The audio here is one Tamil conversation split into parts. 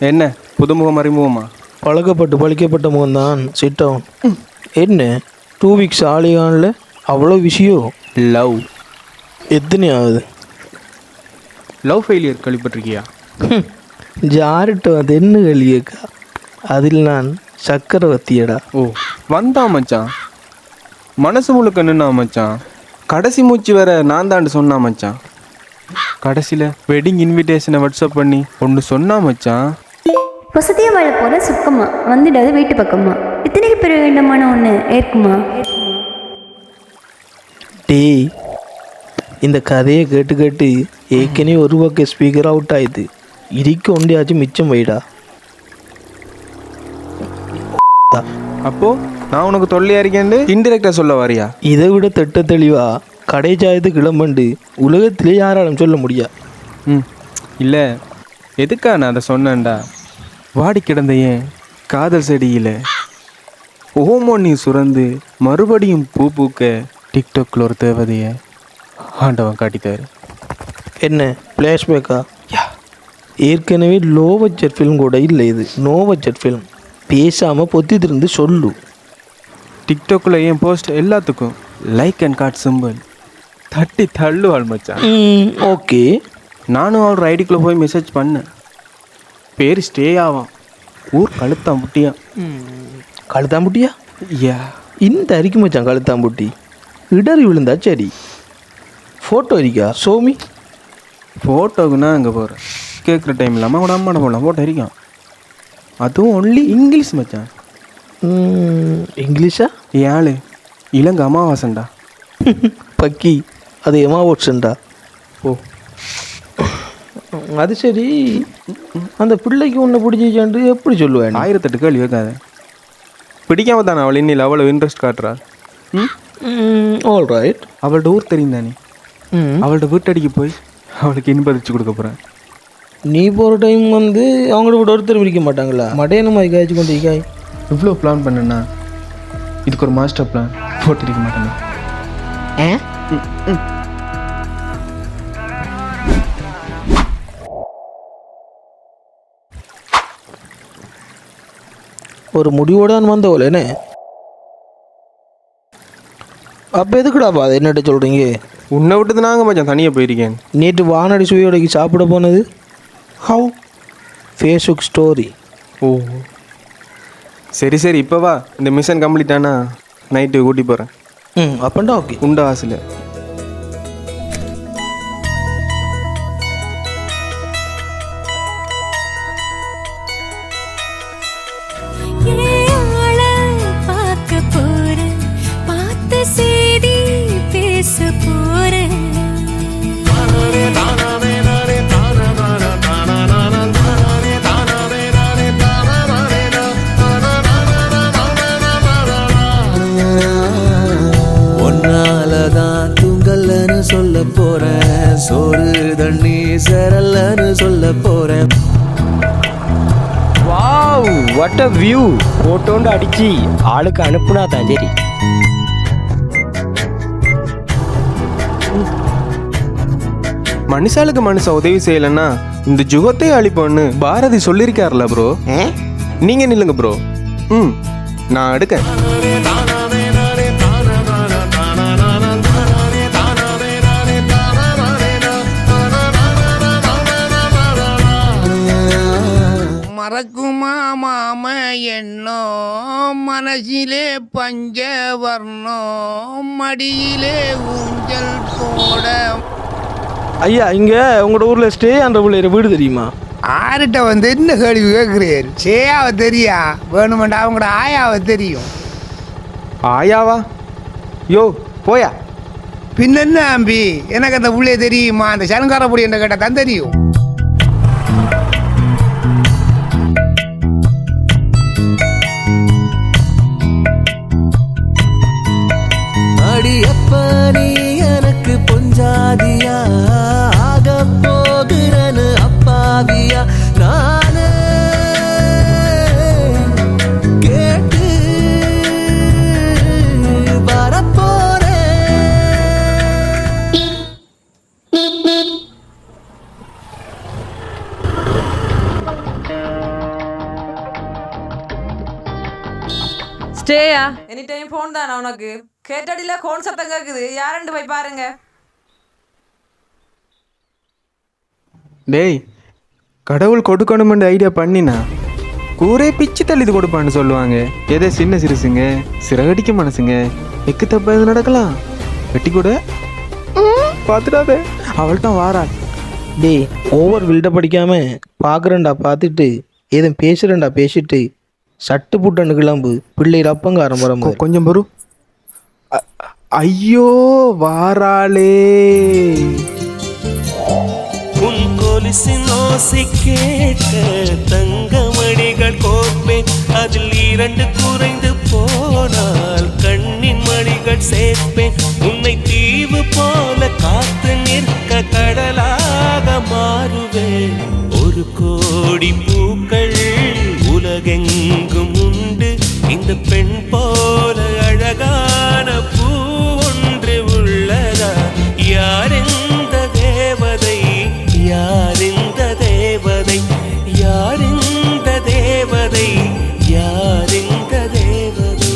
என்ன புதுமுகம் அறிமுகமா? பழிக்கப்பட்ட முகம்தான் சிட்டோன். என்ன 2 வீக்ஸ் ஆலியான்ல அவ்வளோ விஷயம். லவ் எத்தனை ஆகுது? Love failure கேள்விப்பட்டிருக்கியா? ஜாரிட்டோ அது என்ன கேள்வியக்கா? அதில் நான் சக்கரவர்த்தியடா. ஓ வந்தா மச்சான், மனசு முழுக்க நின்னா மச்சான். கடைசி மூச்சு வேற நான் தாண்டு சொன்னா மச்சான். கடைசியில் வெட்டிங் இன்விடேஷனை வாட்ஸ்அப் பண்ணி ஒன்று சொன்னா மச்சான். வசதியாக வாழ போகிற சுக்கமா வந்துடாது வீட்டு பக்கமா, இத்தனைக்கு பெரிய வேண்டுமான ஒன்று ஏற்குமா? டேய், இந்த கதையை கேட்டு கேட்டு ஏற்கனவே ஒரு பக்கம் ஸ்பீக்கர் அவுட் ஆயிடுது. இடிக்க ஒண்டியாச்சும் மிச்சம் வைடா. அப்போ நான் உனக்கு தொல்லையா இருக்கேன்னு இன்டிரெக்டாக சொல்ல வரியா? இதை விட திட்ட தெளிவா கடை சாயத்து கிளம்பண்டு உலகத்திலே யாராலும் சொல்ல முடியா. இல்லை, எதுக்கா நான் அதை சொன்னேன்டா? வாடி கிடந்த ஏன் காதல் செடியில் ஓமோனி சுரந்து மறுபடியும் பூ பூக்க டிக்டாக்ல ஒரு தேவதையை ஆண்டவன் காட்டித்தாரு. என்ன ஃப்ளாஷ்பேக்கா? ஏற்கனவே லோ பட்ஜெட் ஃபிலிம் கூட இல்லை, இது நோ பட்ஜெட் ஃபிலிம். பேசாமல் பொத்தி திருந்து சொல்லு. டிக்டாக்ல என் போஸ்ட் எல்லாத்துக்கும் லைக் அண்ட் கார்ட் சிம்பிள் தட்டி தள்ளுவாள் மச்சான். ஓகே, நானும் அவர் ஐடிக்குள்ளே போய் மெசேஜ் பண்ணேன். பேர் ஸ்டே ஆவான், ஊர் கழுத்தாம்புட்டியா. கழுத்தாம்புட்டியா? ஐயா, இந்த அரிக்கு மச்சான் கழுத்தாம்புட்டி. இடறி விழுந்தா சரி. ஃபோட்டோ இருக்கா? சோமி ஃபோட்டோவுக்கு நான் அங்கே போகிறேன். கேட்குற டைம் இல்லாமல் அவனோட அம்மாட போடலாம் ஃபோட்டோ இருக்கான். அதுவும் ஒன்லி இங்கிலீஷ் மச்சான். இங்கிலீஷா? ஏழு இளங்க அமாவாசன்டா. பக்கி அது எமாவோட்ஸன்டா. ஓ அது சரி, அந்த பிள்ளைக்கு ஒன்று பிடிச்சிச்சாண்டு எப்படி சொல்லுவேன்? 1008 கேள்வி வைக்காத. பிடிக்காம தானே அவள் இன்னில் அவ்வளோ இன்ட்ரெஸ்ட் காட்டுறா. All right. அவள்கிட்ட ஊர் தெரியும் தானே, அவள்கிட்ட வீட்டடிக்கு போய் அவளுக்கு இன்பதிச்சு கொடுக்க போகிறேன். நீ போகிற டைம் வந்து அவங்களோட கூட ஒருத்தர் பிடிக்க மாட்டாங்களா? மடையன மாதிரி காய்ச்சி கொண்டு காய். இவ்வளோ பிளான் பண்ணேன்னா இதுக்கு ஒரு மாஸ்டர் பிளான் போட்டிருக்க மாட்டேங்க. ஒரு முடிவோடான்னு வந்தவளேனே. அப்போ எதுக்குடாப்பா அதை என்னட்ட சொல்கிறீங்க? உன்னை விட்டது நாங்கள் மச்சான் தனியாக போயிருக்கேன். நேற்று வானடி சுவையோடைக்கு சாப்பிட போனது ஹவு? Facebook story. ஓ சரி சரி, இப்போ வா, இந்த மிஷன் கம்ப்ளீட் ஆனா நைட்டு கூட்டி போகிறேன். அப்பண்டா ஓகே. உண்டா ஆசில் சொல்ல போறேன், சோறு தண்ணி சரல்லன்னு சொல்ல போறேன். Wow, what a view! போட்டோண்டு அடிச்சு ஆளுக்கு அனுப்புனா தான் சரி. மனுஷாளுக்கு மனுஷன் உதவி செய்யலைன்னா இந்த ஜுகத்தை அழிப்போன்னு பாரதி சொல்லியிருக்காருல ப்ரோ. நீங்க நில்லுங்க ப்ரோ. நான் எடுக்கேன். மறக்குமா மாம என்னோ மனசிலே பஞ்ச வர்ணம் மடியிலே ஊஞ்சல் போட. ஐயா, இங்கே உங்களோட ஊரில் ஸ்டே என்ற பிள்ளைய வீடு தெரியுமா? ஆறுகிட்ட வந்து என்ன கேள்வி கேட்குறீர்? சேயாவை தெரியா? வேணுமெண்டா அவங்களோட ஆயாவை தெரியும். ஆயாவா? யோ போயா. பின்னென்ன அம்பி, எனக்கு அந்த பிள்ளைய தெரியுமா? அந்த சனங்காரப்படி என்ன கேட்டால் தான் தெரியும். அடி அப்ப நீ எனக்கு பொஞ்சாதியா ஆக போகிறன்னு அப்பாவியா நானு கேட்டு வரப்போறேன். ஸ்டேயா எனி டைம் ஃபோன் தானே உனக்கு? கேட்டடியில கோன் சத்தம் கேட்குது, யாருன்னு போய் பாருங்க. டேய், கடவுள் கொடுக்கணுமென்ற ஐடியா பண்ணினா கூரே பிச்சு தள்ளிது கொடுப்பான்னு சொல்லுவாங்க. ஏதோ சின்ன சிறுசுங்க, சிறகடிக்க மனசுங்க, எக்கு தப்பா எது நடக்கலாம். வெட்டி கூட பார்த்துடாத, அவள் தான் வாராள். டேய், ஓவர் வில்ட படிக்காமல் பார்க்குறேன்டா பார்த்துட்டு எதுவும் பேசுகிறேன்டா பேசிட்டு சட்டு புட்டன்னு கிளம்பு. பிள்ளைகள் அப்பங்க ஆரம்பரம் கொஞ்சம் பொறு. ஐயோ வாராளே. உன் கொலுசின் ஓசை கேட்க தங்கமணிகள் கோர்ப்பேன், அதில் 2 குறைந்து போனால் கண்ணின் மணிகள் சேர்ப்பேன். உன்னை தீவு போல காத்து நிற்க கடலாக மாறுவேன். 1 கோடி பூக்கள் உலகெங்கும் உண்டு, இந்த பெண் போல அழகான பூ ஒன்று உள்ளதா? யாரெந்த தேவதை, யாரெந்த தேவதை, யாரெந்த தேவதை, யாரெந்த தேவதை?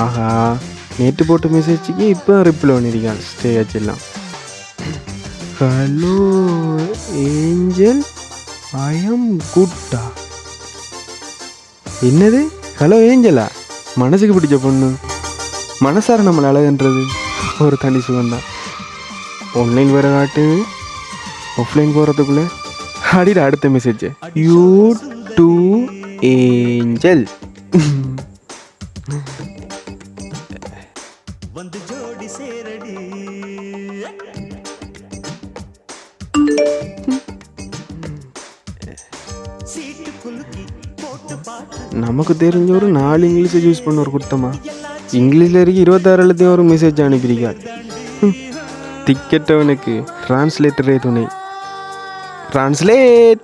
ஆஹா, நேற்று போட்ட மெசேஜுக்கு இப்போ ரிப்ளை பண்ணியிருக்கான். ஸ்டே ஆச்சுலாம். ஹலோ ஏஞ்சல், ஐ எம் குட்டா. என்னது ஹலோ ஏஞ்சலா? மனசுக்கு பிடிச்ச பொண்ணு, மனசார நம்மளை அழகுன்றது ஒரு தனி சுகம்தான். ஆன்லைன் வேறு காட்டு, ஆஃப்லைன் போகிறதுக்குள்ளே அடியில் அடுத்த மெசேஜ். You to angel. நமக்கு தெரிஞ்ச ஒரு 4 இங்கிலீஷை யூஸ் பண்ண ஒரு குத்தமா? இங்கிலீஷில் இருக்கு 26 எழுத்தையும் ஒரு மெசேஜ் அனுப்பியிருக்காள். திக்கெட்டவனுக்கு டிரான்ஸ்லேட்டரே துணை. Translate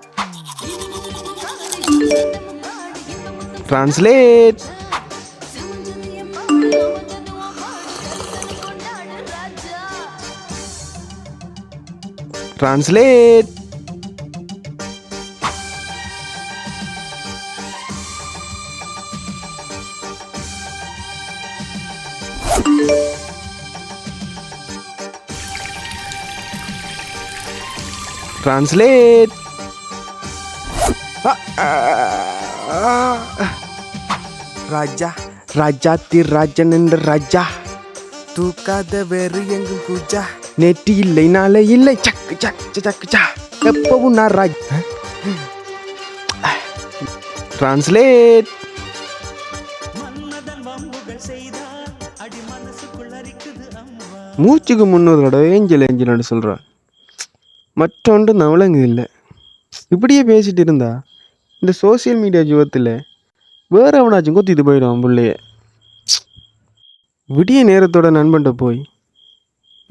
translate. டிரான்ஸ்லேட். Translate. ராஜா ராஜாத்தி ராஜன் என்ற ராஜா, தூக்காத வேறு எங்கும் பூஜா, நேற்று இல்லை நாளை இல்லை, சக்கு சக்கு சக்கு சா, எப்பவும் நான் ராஜ். டிரான்ஸ்லேட். மூச்சுக்கு 300 தடவை ஏஞ்சல் ஏஞ்சல்னு சொல்கிறான். மற்றொன்று நவலங்கு இல்லை. இப்படியே பேசிட்டு இருந்தா இந்த சோசியல் மீடியா ஜீவத்தில் வேறு அவனாச்சும் கொத்திட்டு போயிடுவான் பிள்ளைய. விடிய நேரத்தோட நண்பன்ட்ட போய்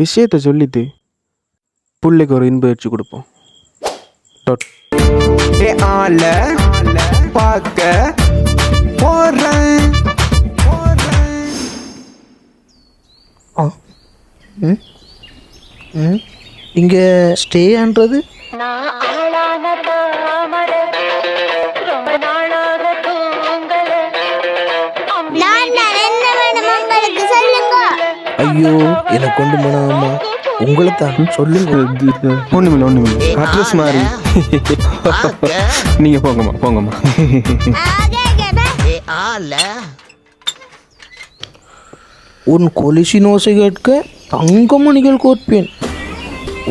விஷயத்த சொல்லிட்டு பிள்ளைக்கு ஒரு இன்ப வச்சு கொடுப்போம். பார்க்க போறேன். இங்கே ஸ்டேன்றது ஐயோ, எனக்கு கொண்டு போனாமா உங்களை தான் சொல்லுங்க. ஒண்ணுமில்ல அட்ரஸ் மாதிரி. நீங்க போங்கம்மா போங்கம்மா. உன் கொலிசி நோசை கேட்க தங்கமணிகள் கோர்ப்பேன்.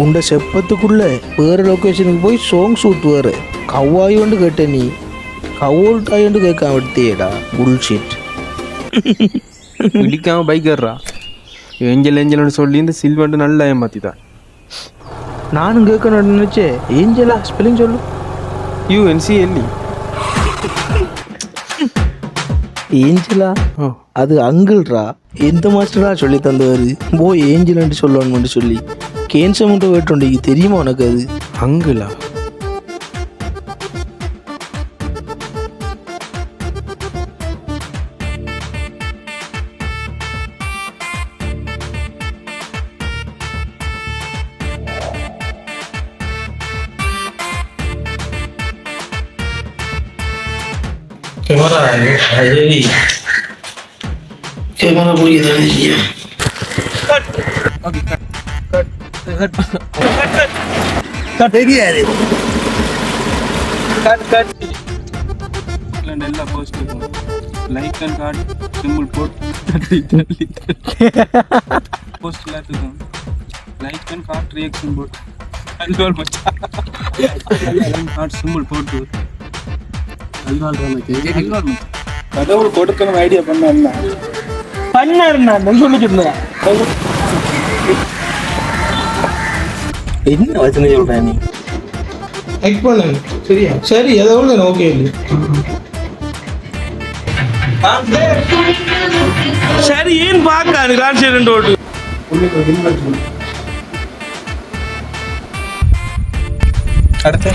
உண்ட செப்பத்துக்குள்ள வேறு லொக்கேஷனுக்கு போய் சாங் ஷூட் வேறு கவ்வாய் ஒன்று கேட்ட நீ கவோல்டாய் ஒன்று கேட்க விட்டேடா புல்ஷிட். இடிக்காம பைக் ஏறா ஏஞ்சல்னு சொல்லி இந்த சில்வண்டு நல்லா ஏமாத்திதான். நானும் கேட்கணும்னு நினச்சேன். ஏஞ்சலா ஸ்பெல்லிங் சொல்லு. UNCLE. ஏஞ்சலா அது அங்கிள்ரா. எந்த மாஸ்டரா சொல்லி தந்தவர் போய் ஏஞ்சல்னு சொல்லணும்னு சொல்லி கேன்சர் மட்டும் வேட்டுண்டிக்கு தெரியுமா உனக்கு? அது அங்கிளா? கேமரா புரியுது. தெரியாது. நல்லா post like and card simple போட் போஸ்ட் எல்லாத்துக்கும் லைக் அண்ட் கார்டு ரியாக்ஷன் போட் அல்வால் மச்சான் கார்டு சிம்பிள் போட்டு அல்வால் மச்சான் கடவுள் கொடுக்கணும் ஐடியா பண்ணா சொல்லிக்கிருந்தேன். என்ன வச்சனை சொல்றேன் நீ? லைக் பண்ணுங்க. சரியா? சரி எதை விட ஓகே இல்லை. சரி ஏன் பார்க்க கான்செப்ட் ஓட்டு அடுத்த